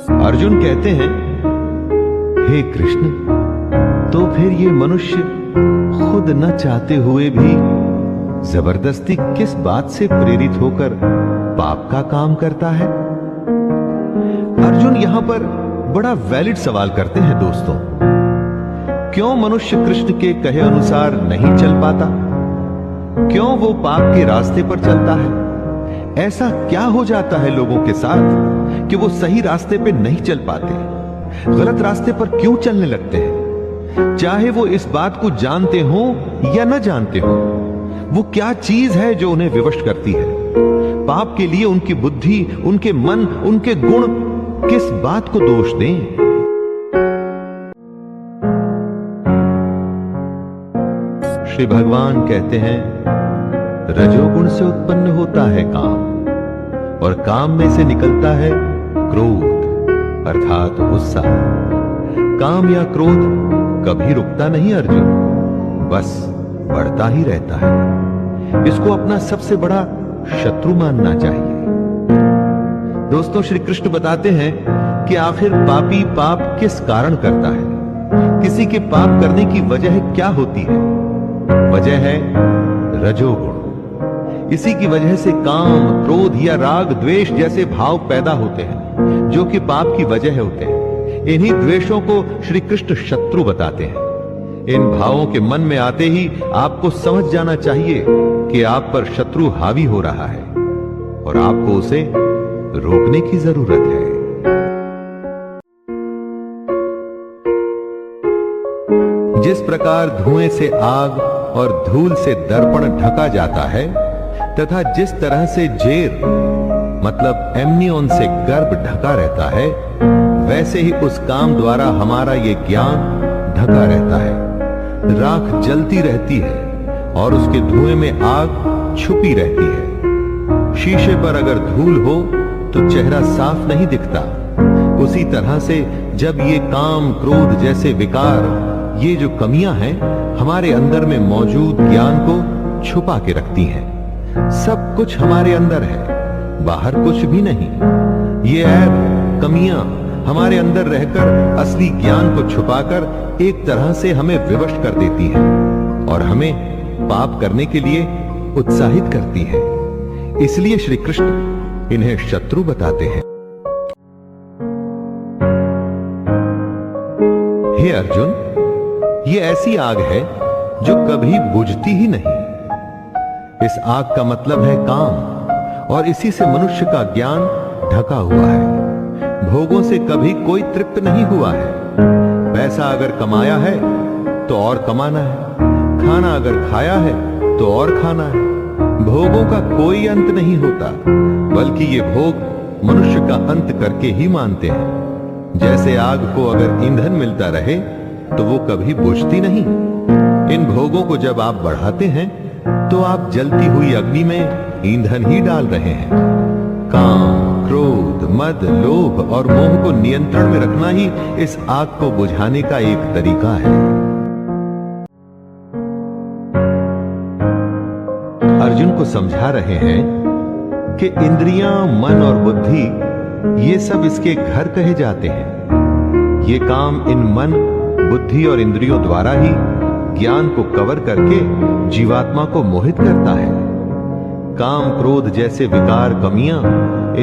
अर्जुन कहते हैं, हे कृष्ण, तो फिर ये मनुष्य खुद न चाहते हुए भी जबरदस्ती किस बात से प्रेरित होकर पाप का काम करता है? अर्जुन यहां पर बड़ा वैलिड सवाल करते हैं दोस्तों। क्यों मनुष्य कृष्ण के कहे अनुसार नहीं चल पाता? क्यों वो पाप के रास्ते पर चलता है? ऐसा क्या हो जाता है लोगों के साथ कि वो सही रास्ते पे नहीं चल पाते, गलत रास्ते पर क्यों चलने लगते हैं? चाहे वो इस बात को जानते हो या न जानते हो, वो क्या चीज है जो उन्हें विवश करती है? पाप के लिए उनकी बुद्धि, उनके मन, उनके गुण किस बात को दोष दें? श्री भगवान कहते हैं, रजोगुण से उत्पन्न होता है काम, और काम में से निकलता है क्रोध अर्थात गुस्सा। काम या क्रोध कभी रुकता नहीं अर्जुन, बस बढ़ता ही रहता है। इसको अपना सबसे बड़ा शत्रु मानना चाहिए। दोस्तों, श्री कृष्ण बताते हैं कि आखिर पापी पाप किस कारण करता है, किसी के पाप करने की वजह क्या होती है? वजह है रजोगुण। इसी की वजह से काम, क्रोध या राग, द्वेष जैसे भाव पैदा होते हैं, जो कि पाप की वजह होते हैं। इन्हीं द्वेषों को श्री कृष्ण शत्रु बताते हैं। इन भावों के मन में आते ही आपको समझ जाना चाहिए कि आप पर शत्रु हावी हो रहा है और आपको उसे रोकने की जरूरत है। जिस प्रकार धुएं से आग और धूल से दर्पण ढका जाता है, तथा जिस तरह से जेर मतलब एमनियन से गर्भ ढका रहता है, वैसे ही उस काम द्वारा हमारा ये ज्ञान ढका रहता है। राख जलती रहती है और उसके धुएं में आग छुपी रहती है। शीशे पर अगर धूल हो तो चेहरा साफ नहीं दिखता। उसी तरह से जब ये काम, क्रोध जैसे विकार, ये जो कमियां हैं, हमारे अंदर में मौजूद ज्ञान को छुपा के रखती हैं। सब कुछ हमारे अंदर है, बाहर कुछ भी नहीं। ये ऐब, कमियां हमारे अंदर रहकर असली ज्ञान को छुपाकर एक तरह से हमें विवश कर देती हैं और हमें पाप करने के लिए उत्साहित करती हैं। इसलिए श्री कृष्ण इन्हें शत्रु बताते हैं। हे अर्जुन, ये ऐसी आग है जो कभी बुझती ही नहीं। इस आग का मतलब है काम, और इसी से मनुष्य का ज्ञान ढका हुआ है। भोगों से कभी कोई तृप्त नहीं हुआ है। पैसा अगर कमाया है तो और कमाना है, खाना अगर खाया है तो और खाना है। भोगों का कोई अंत नहीं होता, बल्कि ये भोग मनुष्य का अंत करके ही मानते हैं। जैसे आग को अगर ईंधन मिलता रहे तो वो कभी बुझती नहीं। इन भोगों को जब आप बढ़ाते हैं तो आप जलती हुई अग्नि में ईंधन ही डाल रहे हैं। काम, क्रोध, मद, लोभ और मोह को नियंत्रण में रखना ही इस आग को बुझाने का एक तरीका है। अर्जुन को समझा रहे हैं कि इंद्रियां, मन और बुद्धि ये सब इसके घर कहे जाते हैं। ये काम इन मन, बुद्धि और इंद्रियों द्वारा ही ज्ञान को कवर करके जीवात्मा को मोहित करता है। काम, क्रोध जैसे विकार, कमियां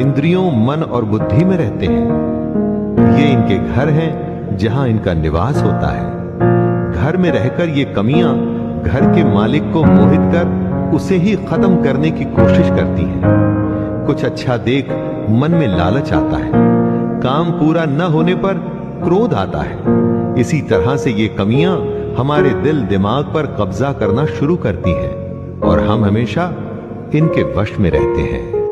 इंद्रियों, मन और बुद्धि में रहते हैं। ये इनके घर हैं जहां इनका निवास होता है। घर में रहकर ये कमियां घर के मालिक को मोहित कर उसे ही खत्म करने की कोशिश करती हैं। कुछ अच्छा देख मन में लालच आता है। काम पूरा न होने पर क्रोध आता है। इसी तरह से ये कमियां हमारे दिल दिमाग पर कब्जा करना शुरू करती हैं और हम हमेशा इनके वश में रहते हैं।